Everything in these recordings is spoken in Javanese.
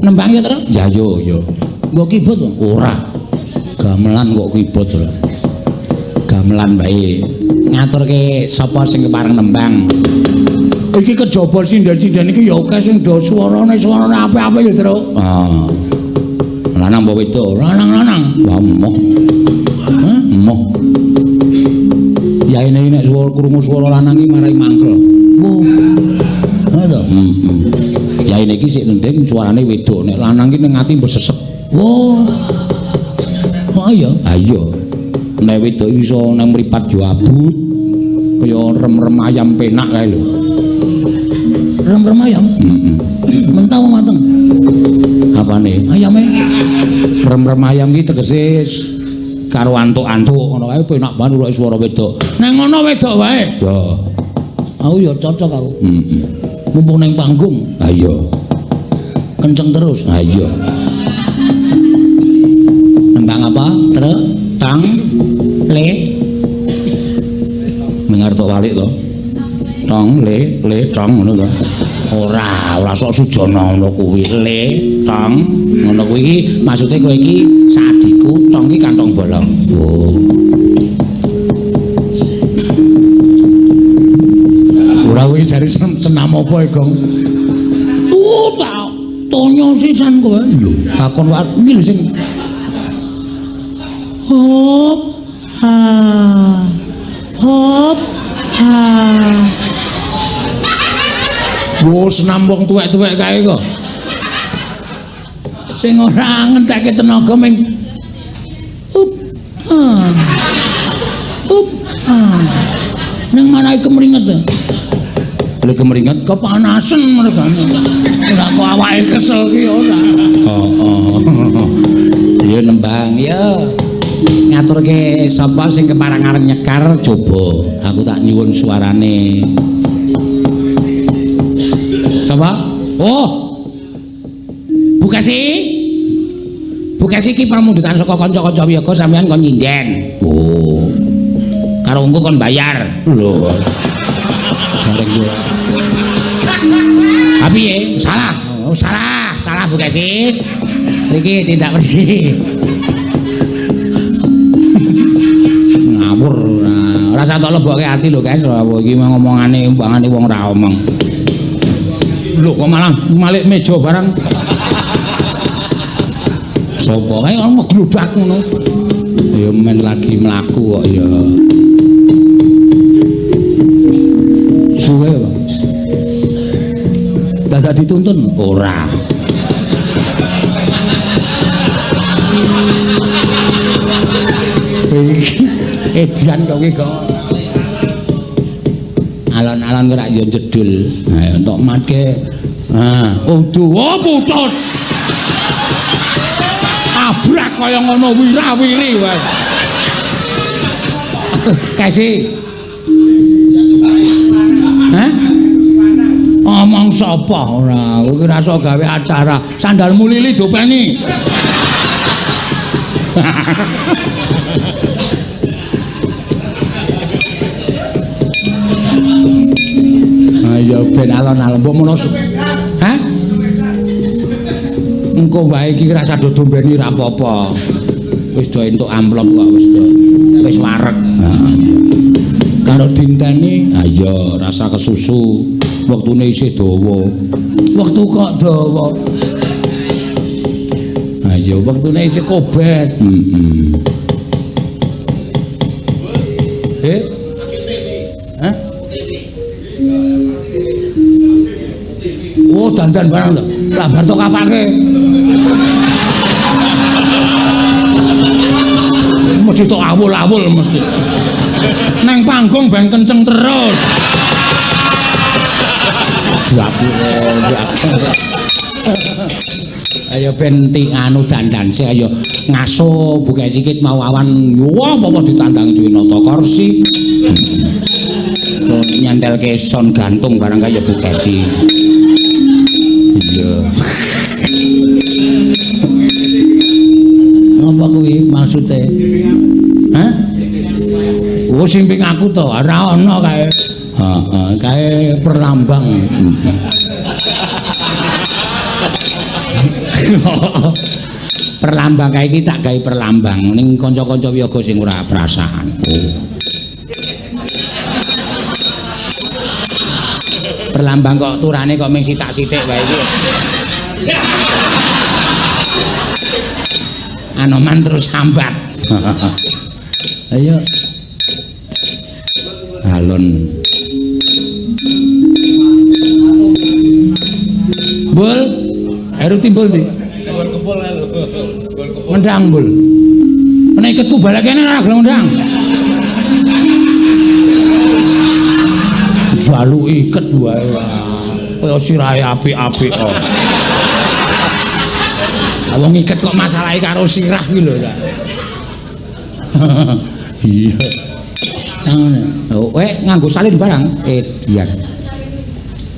Nembang ya terus? Ya yo yo. Mbok kibut to? Ora. Gamelan kok kibut lho. Gamelan bae. Ngaturke sapa sing kepareng nembang. Iki kejaba sinden-sinden iki ya akeh sing do suarane apik-apik ya, Tru. Ah. Lanang apa wedok? Lanang-lanang. Wah, emoh. Emoh. Ya ini nek suara krungu swara lanang iki marai mangkel. Wo. Ha to. Ya ini iki sik ndeng suarane wedok, nek lanang iki ning ati mbesesek. Wo. Oh iya. Ha iya. Nek wedok iso nang mripat yo abut. Kaya rem-rem ayam penak kae lho. Rem-rem ayam. Mentah mateng. Apane? Ayame. Rem-rem ayam iki tegese karo antuk-antuk ngono kae penak banget nek swara wedok. Nang ngono wedok wae. Ya. Aku ya cocok aku. Mumpung nang panggung. Ha iya. Kenceng terus. Ha iya. Nembang apa? Tre, tang, le. Mengar tok walik to. Tong le tong ngono to. Ora sok sujana ngono kuwi. Le tong ngono kuwi iki maksude kowe iki sadiku, tong iki kantong bolong. Oh. Ora kuwi jare senam apa e, Gong? Tak tonyo sisan kowe. Lho, takon wae iki lho sing hop ha. Hop ha. Wo senam wong tuwek-tuwek kae kok. Sing ora ngenteke tenaga ming up ha. Up ha. Nang manahe kemringet to. Lha kemringet Kepanasan mereka. Ora kok awake kesel ki ora. Oh. Ya nembang ya. Ngaturke sapa sing kepareng arep nyekar coba. Aku tak nyuwun suarane. Sapa? Oh. Bukasi. Bukasi ki pamundutan saka kanca-kanca wiyaga sampean kon nyinden. Oh. Karo engko kon bayar. Lho. Bareng yo. Piye? Salah. Oh, salah Bukasi. Mriki tindak mriki. Ngawur. Ora usah tok lebokke ati lho, guys. Iki ngomongane umpamane wong ra omong. Lho kok malah malik meja barang. Sopo kae kok ngegludhak ngono. Ya men lagi mlaku kok ya. Suwe kok. Dadak dituntun ora. Edian kok iki kok. Alon-alon ora yo jedul. Nah, entuk matke. Udu, oh putut. Abrak kaya ngono wirawiri wae. Kasih. Hah? Omong sapa ora? Kowe ora iso gawe acara. Sandalmu lili dopeni. Ayo ben alon-alon mbok mono. Hah? Engko wae iki rasa do dombeni ra apa-apa. Wis do entuk amplop kok wis do. Wis wareg. Karo dinteni, ayo rasa kesusu. Wektune isih dawa. Wektu kok dawa. Ayo wektune isih kobet. Hah? Oh, dandan barang to. Lah bar tok kapake. Mesti tok awul-awul mesti. Nang panggung ben kenceng terus. Ayo ben anu dandan sih ayo ngaso buka sikit mau awan wah apa ditandang duwe nata kursi. Nyandelke son gantung barang kaya bukesi. Iya. Apa kuwi maksude? Hah? Oh simping aku to, ora ana kae. Heeh, kae perlambang. Perlambang kae iki tak gawe perlambang ning kanca-kanca wiyaga sing ora perasaan. Perlambang kok turane kok mung sitak-sitik wae iki. Anoman terus sambat. Ayo. Alon. Bul, air timbul di. Mendang bul. Ana iketku balik kene ora gelem ndang. Jalu iket wae. Kaya sirahe apik-apik kok. Wong iket kok masalahe karo sirah kuwi lho. Iya. Oh, nganggo salin barang. Dian.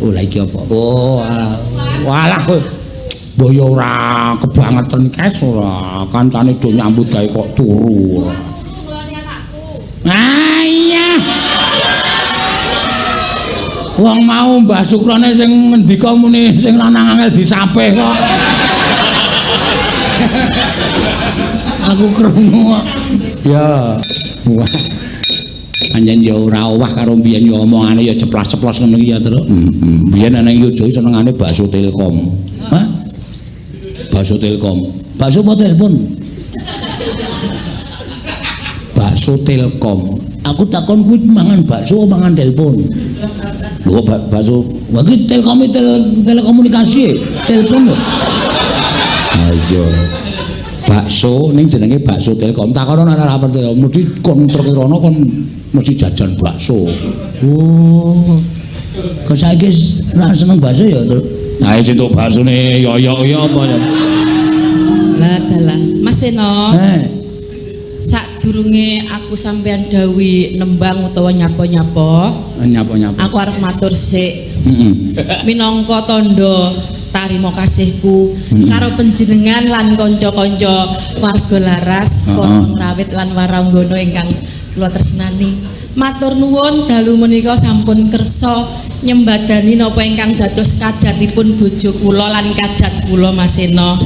Oh, la iki apa? Oh, walah kowe. Mbok ya ora kebangetan kes ora. Kancane do nyambut gawe kok turu. Ah iya. Wong mau Mbah Sukrone sing ngendika muni sing lanang angel disapeh kok. Aku krungu kok. Ya. Wah. Anjen ya ora owah karo mbiyen ya omongane ya ceplas-ceplos ngono iki ya, Tru. Mbiyen ana ing Yojo senengane bakso Telkom. Hah? Bakso Telkom. Bakso apa telepon? Bakso Telkom. Aku takon kuwi mangan bakso apa mangan telepon? Lho bakso. Wah iki Telkom telekomunikasi, telepon lho. Ayo. Bakso ning jenenge bakso Telkom. Takono nek ora percaya, mesti kon terkirono kon mesti jajan bakso. Oh. Kok saiki ora seneng bakso ya, Tru? Nah, entuk baksone yoyok ya apa ya? Lah dalah, Mas Seno. Sadurunge aku sampean dawuhi nembang utawa nyapa-nyapa. Nyapa-nyapa. Aku arep matur sik. Minangka tandha tarima kasihku karo panjenengan lan kanca-kanca warga Laras, Pondok Rawit lan Waranggana ingkang kula tresnani. Matur nuwun dalu menika sampun kersa nyembadani napa ingkang dados kajatipun bojo kula lan kajat kula Mas Seno.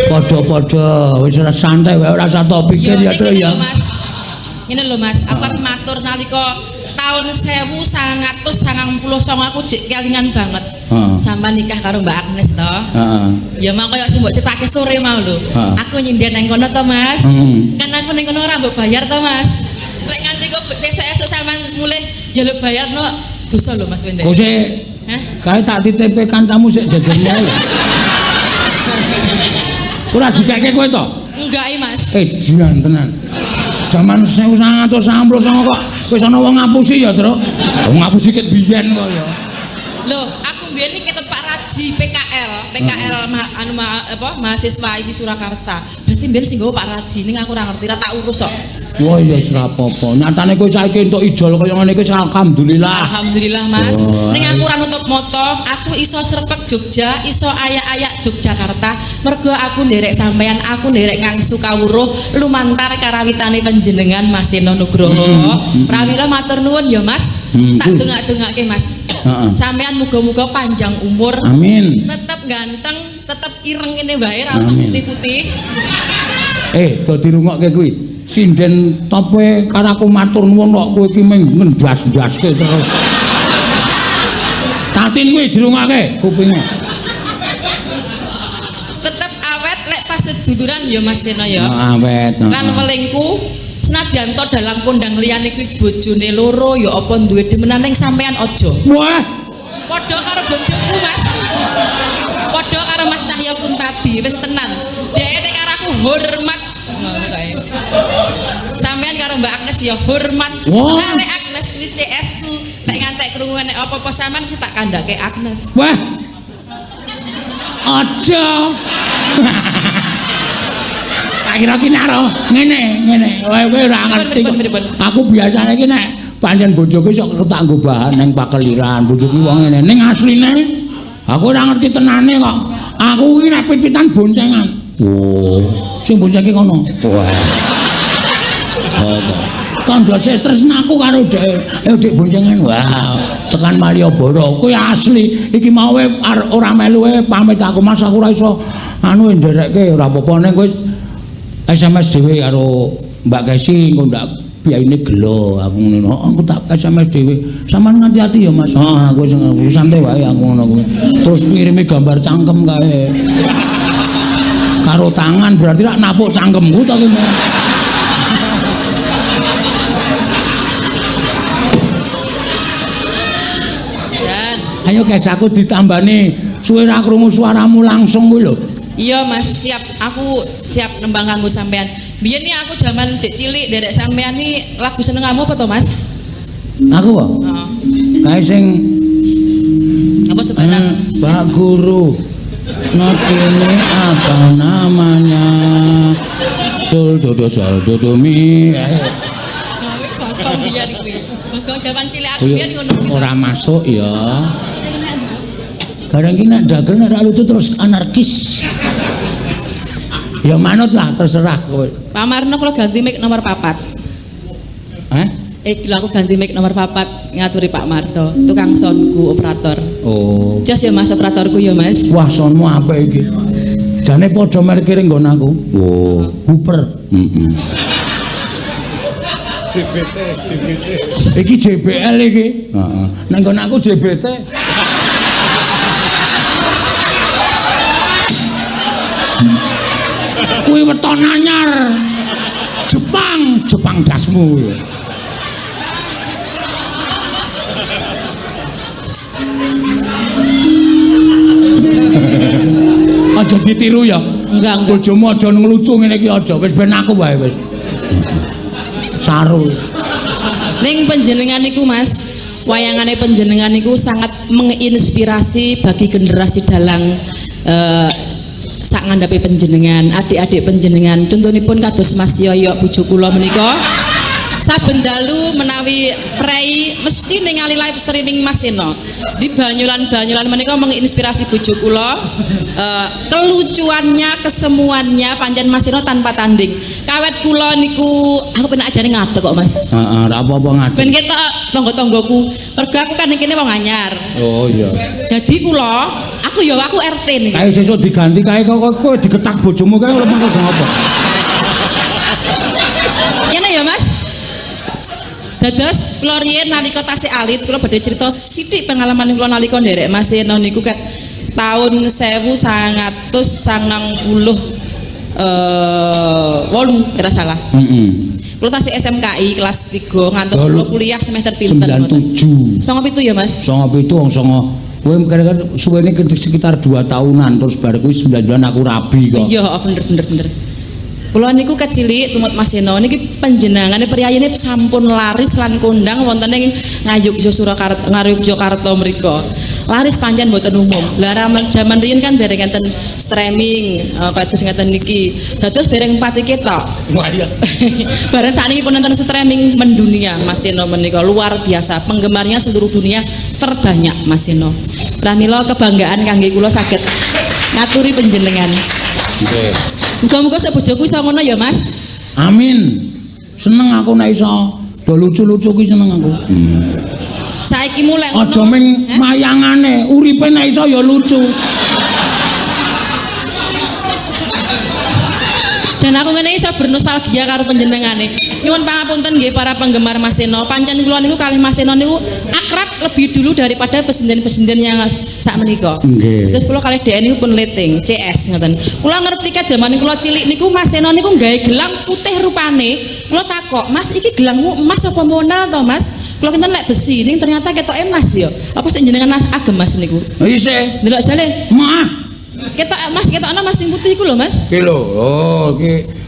Padha-padha wis ora santai wae ora usah tak pikir ya, Tru ya. Ngene lho Mas, aku arep matur nalika taun 1999 aku jek kelingan banget. Sampai nikah karo Mbak Agnes to. Ya mau kaya sing mbok critake sore mau lho. Aku nyinden nang kono to Mas. Kan aku ning kono ora mbok bayar to Mas. Lek nganti kok esuk sampean mulih njaluk bayar no dosa lho Mas Wende. Kok sik kae tak titipe kancamu sik jajan wae. Ora dikeke kowe to? Enggak Mas. Jian tenan. Zaman 1999 kok wis ana wong ngapusi ya, Tru. Wong ngapusi ket biyen kok ya. Loh, aku mbiyen iki ketut Pak Raji PKL mahasiswa isi Surakarta. Berarti mbiyen sing nggawa Pak Raji ning aku ora ngerti, ora tak urus kok. Wah ya ora apa-apa. Nyatane kowe saiki entuk ijol kaya ngene iki alhamdulillah. Alhamdulillah Mas. Ning aku ora nutup moto, aku iso srepeg Jogja, iso ayak-ayak Yogyakarta. Mergo aku nderek sampean, aku nderek ngangsu kawruh lumantar karawitane panjenengan Mas Seno Nugroho. Pramila matur nuwun ya Mas. Tak dongak-dongake Mas. Sampean muga-muga panjang umur. Amin. Tetep ganteng, tetep ireng ngene wae, ra usah putih-putih. Dadi rungokke kuwi. Sinden tope karo aku matur nuwun kok kowe iki mung ngendas-ndaske terus. Tatin kuwi dirungokke kupinge. Tetep awet lek pas seduduran ya Mas Seno ya. Awet. Lan welingku senadyan to dalang kondang liyane kuwi bojone loro ya apa duwe demenaning sampean aja. Wah. Padha karo bojoku Mas. Padha karo Mas Cahya Kuntadi wis tenan. Dhek nek karo aku hormat. Sampean karo Mbak Agnes ya hormat. Nek Agnes kuwi CS ku, nek ngantek krungu nek apa-apa sampean ki tak kandhake Agnes. Wah. Aja. Tak kira ki naro ngene. Kowe ora ngerti. Aku biasane ki nek pancen bojoku sok tak nggo bahan ning pakeliran, bojoku wong ngene. Ning asline aku ora ngerti tenane kok. Aku iki nek pipitan boncengan. Oh, sing boncengke kono. Wah. Tandha tresnaku karo dhek. Dik boncengan. Wah, tekan Malioboro. Kuwi asli. Iki mau ora melu pamit aku Mas aku ora iso anu nderekke ora apa-apa ning kowe SMS dhewe karo Mbak Kesi engko ndak biayane gelo aku ngono. Aku tak SMS dhewe. Saman nganti-ati ya Mas. Aku santai wae aku ngono kuwi. Terus ngirimi gambar cangkem kae. Karo tangan berarti rak napuk cangkemku to kuwi. Ayo guys aku ditambani suwe ra krungu suaramu langsung kuwi lho. Iya Mas, siap. Aku siap nembang kanggo sampean. Biyen iki aku jaman cek cilik derek sampean iki lagu seneng kamu apa to Mas? Aku kok. Heeh. Kae sing Apa sebenarnya? Pak Guru. Ini apa namanya? Sol dodo mi. Bakal biyen kuwi. Bakal jaman cilik aku biyen ngono kuwi. Ora masuk ya. Kadang ki nek dagel nek lucu terus anarkis. Ya manut lah terserah kowe. Pak Marno kalau ganti mic nomor 4. Hah? Aku ganti mic nomor 4 ngaturi Pak Marto, tukang soundku operator. Oh. Jos ya Mas operatorku ya Mas. Wah, sonmu apik iki. Jane padha merkire nggon aku. Oh, Cooper. JBT. Iki JBL iki. Heeh. Nang nggon aku JBT. Kuwi weton anyar. Jepang dasmu. Aja ditiru ya. Enggak. Bojomu aja nglucu ngene iki aja. Wis ben aku wae wis. Saru. Ning panjenengan niku Mas, wayangane panjenengan niku sangat menginspirasi bagi generasi dalang sak ngandhape panjenengan, adik-adik panjenengan. Contonipun kados Mas Yoyo bojo kula menika. Saben dalu menawi prei mesti ningali live streaming Mas Eno. Di Banyulan menika menginspirasi bojo kula. Kelucuannya, kesemuannya pancen Mas Eno tanpa tanding. Kawet kula niku aku penak ajane ngadeg kok Mas. Heeh, ora apa-apa ngadeg. Ben ketok tangga-tanggaku. Mergo aku kan ning kene wong anyar. Oh iya. Jadi kula, aku RT nih. Kae sesuk diganti kae kok kowe digetak bojomu kae ora mengko apa. Ngene ya Mas. Dados kula riyen nalika tasih alit kula badhe crita sithik pengalaman kula nalika nderek Mas Eno niku ket tahun 1998 ora salah. Kula tasih SMKI kelas 3 ngantos kula kuliah semester pinten 97. 97 ya Mas. 97 wong songo. Kowe kira-kira suwene sekitar 2 tahunan terus bar kuwi 99 aku rabi kok. Iya, bener. Kula niku kecilik tumut Mas Eno niki panjenengane priyayine sampun laris lan kondang wonten ing Ngayogyakarta mriku. Laris pancen mboten umum. Lah jaman riyin kan dereng enten streaming kados ngaten niki. Dados dereng pati ketok. Wah iya. Bareng sakniki pun enten streaming mendunia Mas Eno menika luar biasa. Penggemarnya seluruh dunia terbanyak Mas Eno. Pramila kebanggaan kangge kula saged ngaturi panjenengan. Nggih. Muga-muga sak bojoku iso ngono ya Mas. Amin. Seneng aku nek iso do lucu-lucu ki seneng aku. Saiki mulai Aja ming mayangane, uripe nek iso ya lucu. Dan aku ngene iso bernostalgia karo panjenengane. Nyuwun pangapunten nggih para penggemar Mas Eno. Pancen kula niku kalih Mas Eno niku akrab lebih dulu daripada presiden-presiden yang sak menika. Nggih. Terus kula kalih DN niku pun leting CS ngoten. Kula ngerti kan jaman kula cilik niku Mas Eno niku gawe gelang putih rupane. Kula takok, "Mas iki gelangmu emas apa monal to, Mas?" Kula kinten lek besi, ning ternyata ketok emas ya. Apa sing jenengan agem Mas niku? Isih. Delok jale. Maah. Ketok Mas, ketokno Mas sing putih iku lho, Mas. Ki lho. Oh, ki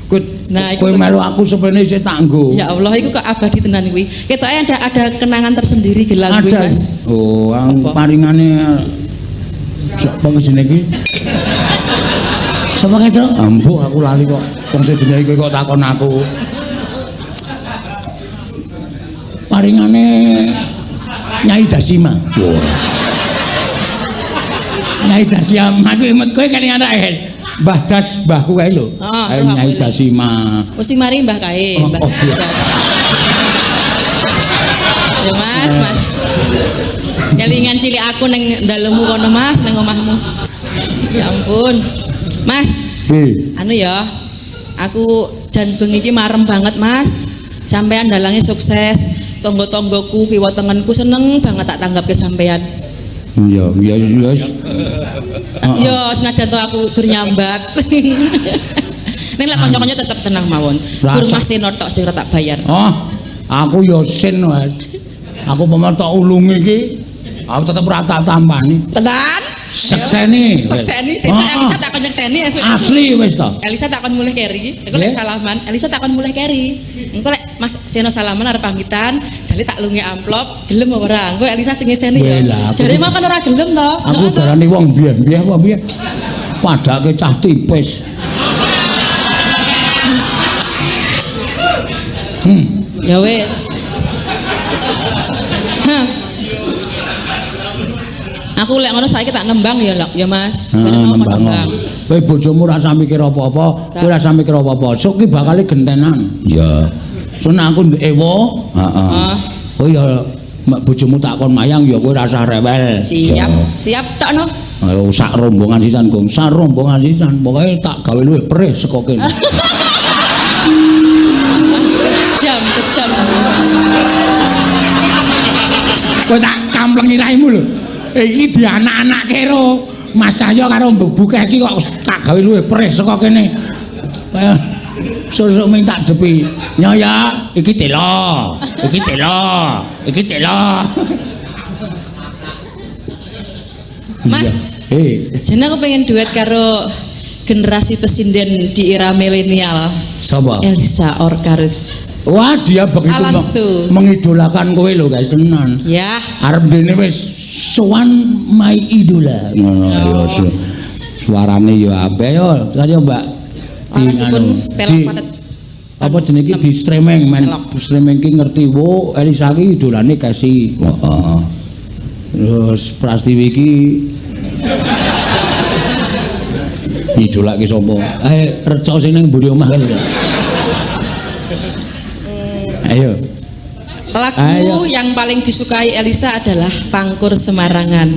Nah, kowe melu aku sepene isih tak nggo. Ya Allah, itu kok abadi tenan kuwi. Ketoke ada kenangan tersendiri gelang kuwi, Ada. Mas. Oh, paringane sapa jenenge iki? Sapa ketok? Ampuh aku lali kok. Wong sedene iki kok takon aku. Paringane Nyai Dasima. Wah. Nyai Dasima kowe kelingan ra Mbah Das, mbahku kae lho. Oh, Nyai Dasima. Wis mari Mbah kae, Mbah Oh, iya. Das. Ya Mas. Kelingan cilik aku ning dalemu kono Mas, ning omahmu. Ya ampun. Mas. Anu ya. Aku jan bengi iki marem banget Mas. Sampean dalange sukses. Tonggo-tonggoku kiwa tengenku seneng banget tak tanggap ke sampean. Iya. Yo senajan to aku gur nyambat. Ning lek kanca-kanca tetep tenang mawon. Gur masih notok sing tak bayar. Oh, aku yo sin wae. Aku pemotok ulung iki, aku tetep ora tak tampani. Tenan? Sekseni. Sesuk Elisa takon nyekseni esuk. Asli wis to. Elisa takon mulih keri. Engko lek salaman, Elisa takon mulih keri. Engko lek Mas Seno salaman arep pamitan, jale tak lungi amplop, gelem apa ora? Engko Elisa sing ngeseni ya. Jare mau kan ora gelem to. Aku darani wong biyen apa piye? Padake cah tipis. Ya wis. Aku lek ngono saiki tak nembang ya Mas. Nembang. Kowe bojomu ora usah mikir apa-apa, kowe ora usah mikir apa-apa. Sok ki bakal gentenan. Iya. Sun aku ewo, heeh. Oh ya bojomu takon mayang ya kowe ora usah rewel. Siap tok no. Ayo sak rombongan sisan, Gong. Sak rombongan sisan. Pokoke tak gawe luwih perih saka kene. Kejam. Kowe tak kamplengi raimu lho. Iki di anak-anak kero. Mas Cahyo karo Mbok Bukesi kok tak gawe luwih perih saka kene. Sesuk ming tak depi. Nyoya, iki telo. Mas. Jane aku pengen duet karo generasi pesinden di era milenial. Sapa? Elisa Orkaris. Wah, dia begitu mengidolakan kowe lho guys, tenan. Ya. Arep dene wis sowan my idola. Ngono ya. Suarane ya apik ya. Saya Mbak. Di apa jenenge di streaming men streaming ki ngerti wo Elisa ki idolane Kesi. Heeh. Terus Prastiwi ki idolake sapa? Reca sing ning mburi omah kali. Ayo. Lagu yang paling disukai Elisa adalah Pangkur Semarangan.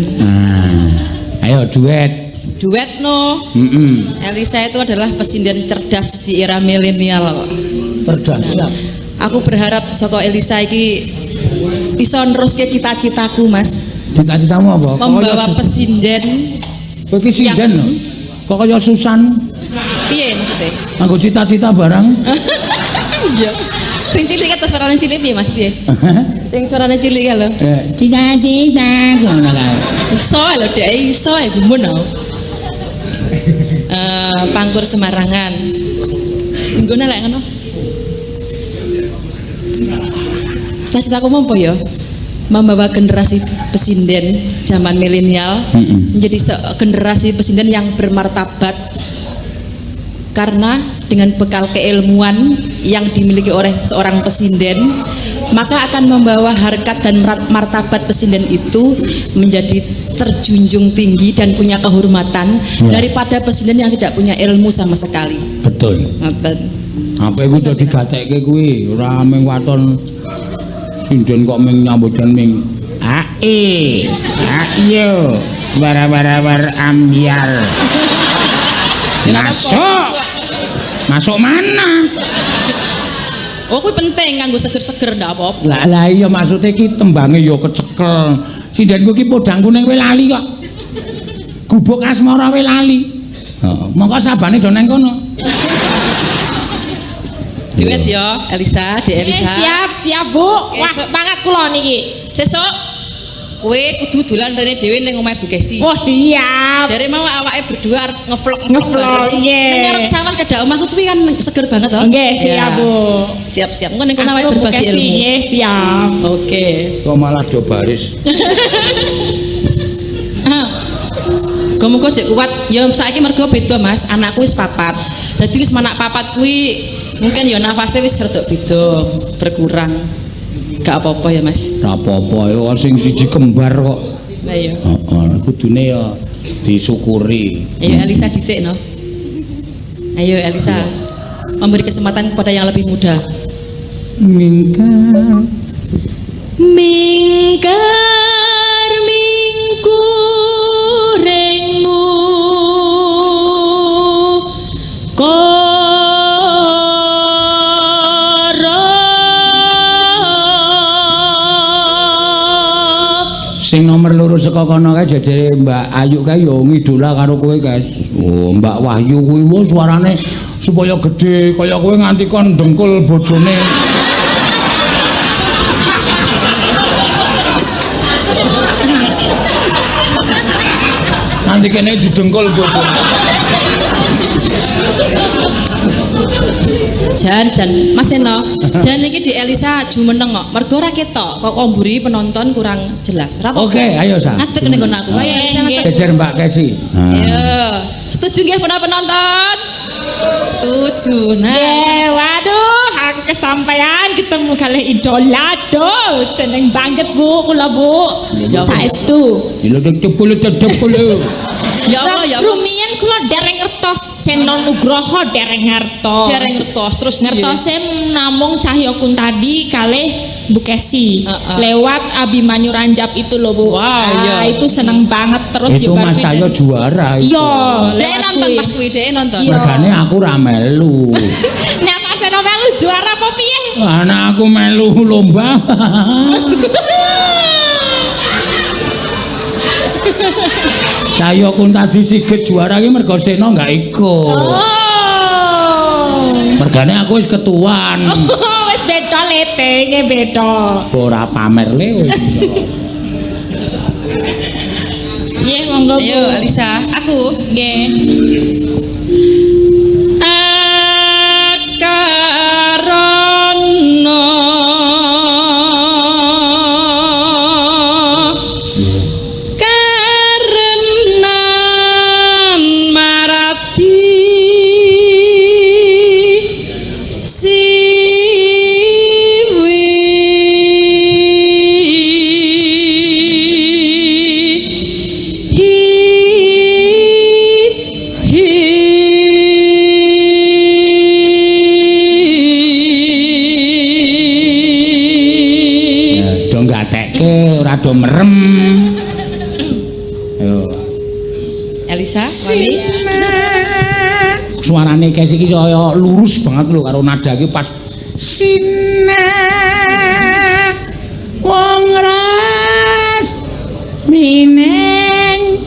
Ayo duet. Duet no. Elisa itu adalah pesinden cerdas di era milenial. Cerdas. Aku berharap saka Elisa iki iso neruske cita-citaku, Mas. Cita-citamu apa? Membawa pesinden. Kowe iki sinden lho. Kok kaya Susan. Piye maksudnya? Anggo cita-cita barang. Iya. Sing cilik atas suarane cilik piye Mas piye? Sing suarane cilik lho. Cita-cita ngono kae. Iso lho Dek, iso ya gumun lho. Pangkur Semarangan. Nggone lek ngono. Cita-citaku apa ya? Membawa generasi pesinden zaman milenial menjadi generasi pesinden yang bermartabat karena dengan bekal keilmuan yang dimiliki oleh seorang pesinden maka akan membawa harkat dan martabat pesinden itu menjadi terjunjung tinggi dan punya kehormatan daripada pesinden yang tidak punya ilmu sama sekali. Betul. Ngoten. Apa iku dadi gatekke kuwi ora mung waton sinden kok ming nyambutan ming ayo bara-bara ambiar masuk mana? Oh kuwi penting kanggo seger-seger ndak apa-apa. Lah iya maksude iki tembange ya kecekel. Sindenku iki podang kuning kowe lali kok. Gubuk asmara kowe lali. Heeh. Monggo sabane do nang kono. Duet ya Elisa, Dek Elisa. Siap Bu. Wah semangat kula niki. Sesuk kowe kudu dolan rene dhewe ning omahe Bu Kesi. Oh siap. Jare mau awake berdua arep ngevlog. Nggih. Ning arep sawah cedak omahku kuwi kan seger banget to. Nggih, siap Bu. Siap-siap. Engko ning kono awake berbagi ilmu. Nggih, siap. Oke. Kok malah do baris. Muga-muga jek kuat. Ya saiki mergo beda Mas, anakku wis 4. Dadi wis anak 4 kuwi mungkin ya nafasnya wis rada beda, berkurang. Gak apa-apa ya Mas. Gak apa-apa ya sing siji kembar kok. Lah iya. Heeh, kudune ya disyukuri. Ayo Elisa dhisik no. Ayo Elisa. Memberi kesempatan kepada yang lebih muda. Mingka mingkar mingku rengu sing nomor loro saka kono kae jejere Mbak Ayu kae yo ngidola karo kowe guys. Oh, Mbak Wahyu kuwi wis suarane supaya gede kaya kowe nganti kon dengkul bojone. Nanti kene didengkul bojone. Jan Mas Eno, jan iki di Elisa jumeneng kok. Mergo ora ketok, kok mburi penonton kurang jelas. Oke, ayo Sa. Ngadeg ning kono aku. Ayo Elisa ngadeg. Jejer Mbak Kesi. Ayo. Setuju nggih penonton? Setuju. Nah, Waduh, aku kesampaian ketemu kali idola. Duh, seneng banget Bu, kula Bu. Saestu. Lho cepul. ya Allah ya Allah. Rumiyin kula dereng ngertos Seno Nugroho dereng ngertos. Dereng ngertos terus ngertose namung Cahya Kuntadi kalih Bu Kesi. Lewat Abimanyu Ranjap itu loh Bu. Wah, iya. Itu seneng banget terus itu juga Mas saya juara itu. Yo, Dek nonton pas kuwi, Dek nonton. Regane aku ra melu. Nyapa Seno melu juara apa piye? Anak aku melu lomba. Cahya Kuntadi Sigit juara iki mergo Seno enggak ikut. Oh. Mergane aku wis ketuan. Oh, wis beda letenge beda. Ora pamer le wis. Nggih, monggo Bu. Ayo Elisa, aku Nggih. Do merem. Ayo. Elisa, Wali. Suarane Kesi iki kaya lurus banget lho karo nada iki pas Sina wong ras mineng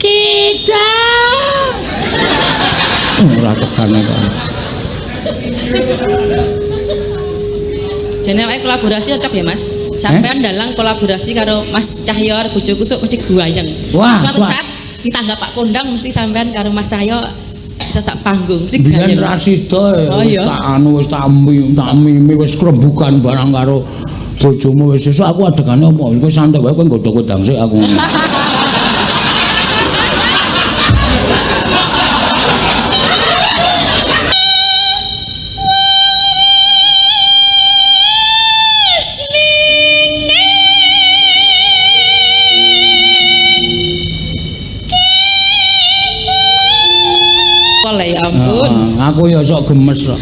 kita. Ora tekan kok. Jenenge kolaborasi cocok ya Mas. Sampean dalang kolaborasi karo Mas Cahyo bojo kusuk mesti guayeng. Suatu saat di tangga Pak Kondang mesti sampean karo Mas Cahyo sesak panggung mesti Biyen guayeng. Rasida wis tak anu wis tak mimi wis krembukan barang karo bojomu wis sesuk aku adegane apa kowe santai wae kowe nggodho kodang sik aku. Ya ampun. Aku ya sok gemes kok.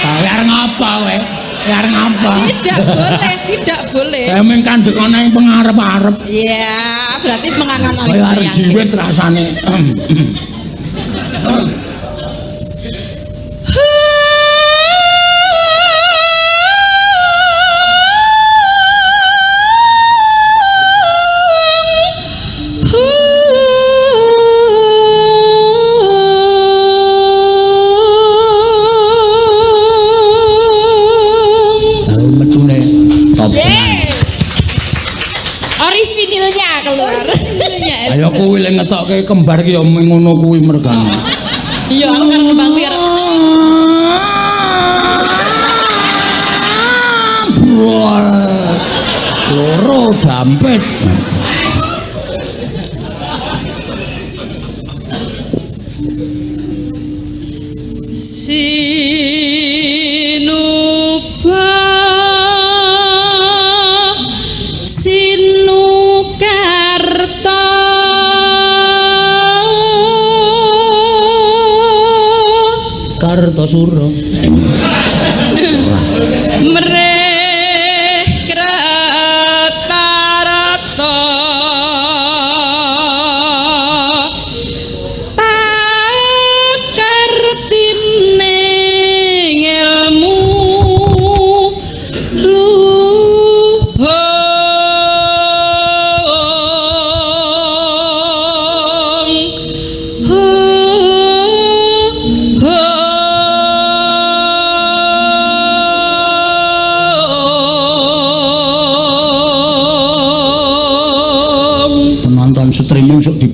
Arep ngapa wae? Arep ngapa? Tidak boleh. Emeng kandhek ana ing pengarep-arep. Iya, berarti mengangan-angan. Kaya arep jiwit rasane. Orisinilnya keluar. Ayo kuwi lek ngetokke kembar ki ya ngono kuwi mergane. Iya, aku karo kembang kuwi arep. Loro dampet. Kartosuro. Mrene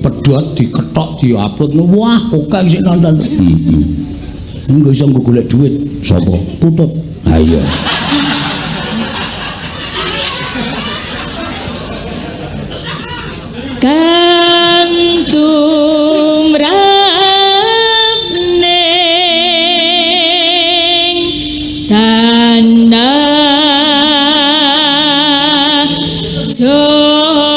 dipedhot, diketok, diupload. Wah, oke sing nonton. Engko iso golek duit. Sapa? Putut. Ha iya. Kantum tanah Jawa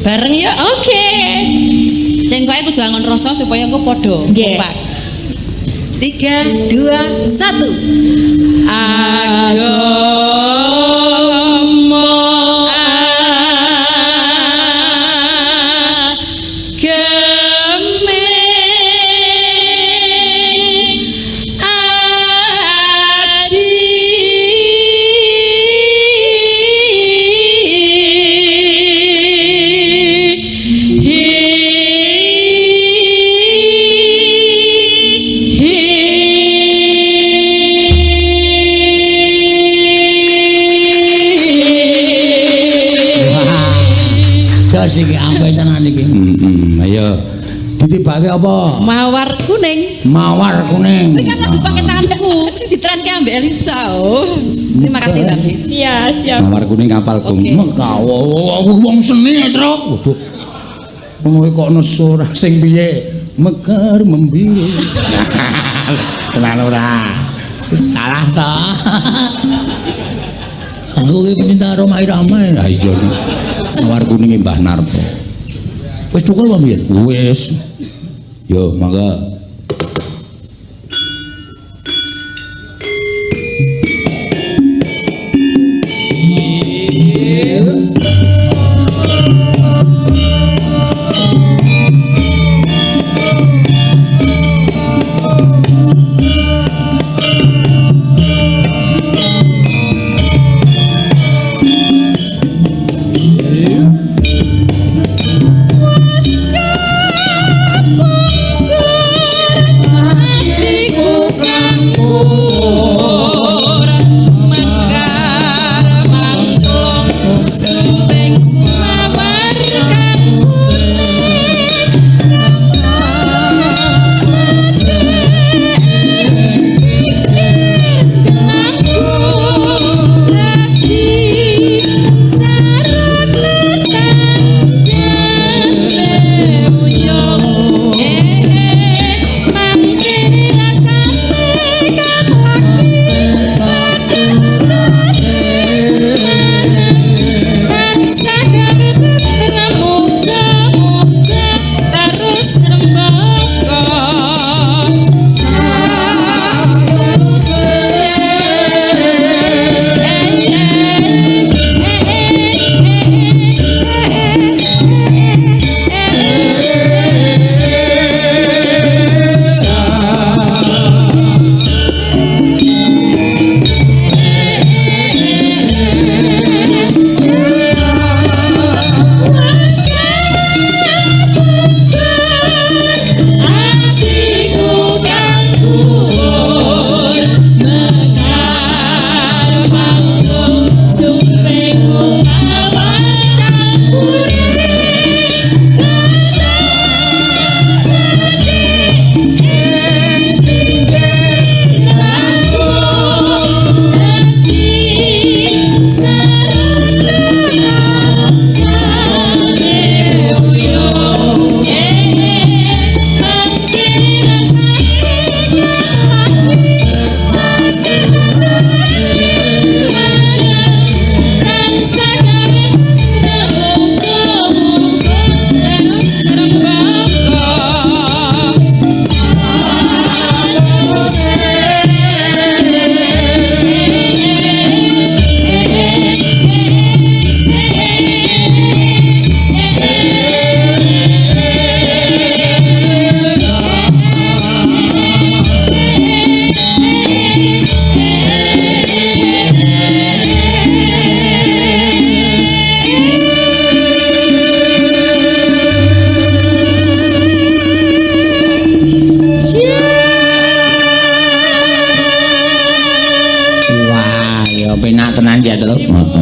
Bareng ya. Oke. Cengkoke kudu angon rasa supaya engko padha. Nggih. Kompak. 3, 2, 1. Agama Jos iki ampe tenan iki. Ayo. Ditibake apa? Mawar kuning. Mawar kuning. Kuwi kan lagu paketanku. Ditranke ambek Elisa. Oh. Terima kasih tapi. Iya, siap. Mawar kuning kapalku. Oke. Mekawo wong seni, Tru. Waduh. Ngono kok nesu ora sing piye? Mekar membiru. Tenan ora? Salah ta. Aku ki pecinta Roma Irama. Ha iya. Mawar kuning Mbah Narto. Wis cukup apa piye? Wis. Yo, mangga. Waskapungku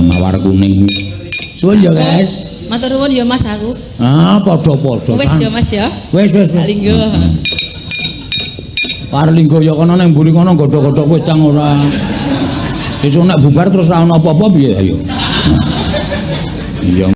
mawar kuning. Suwun ya, Guys. Matur nuwun ya Mas aku. Ah, padha-padha. Wis ya Mas ya. Wis. Linggo. Karo linggo ya kono ning mburi kono godhok-godhok wedang ora. Sesuk nek bubar terus ra ono apa-apa piye ayo. Iya.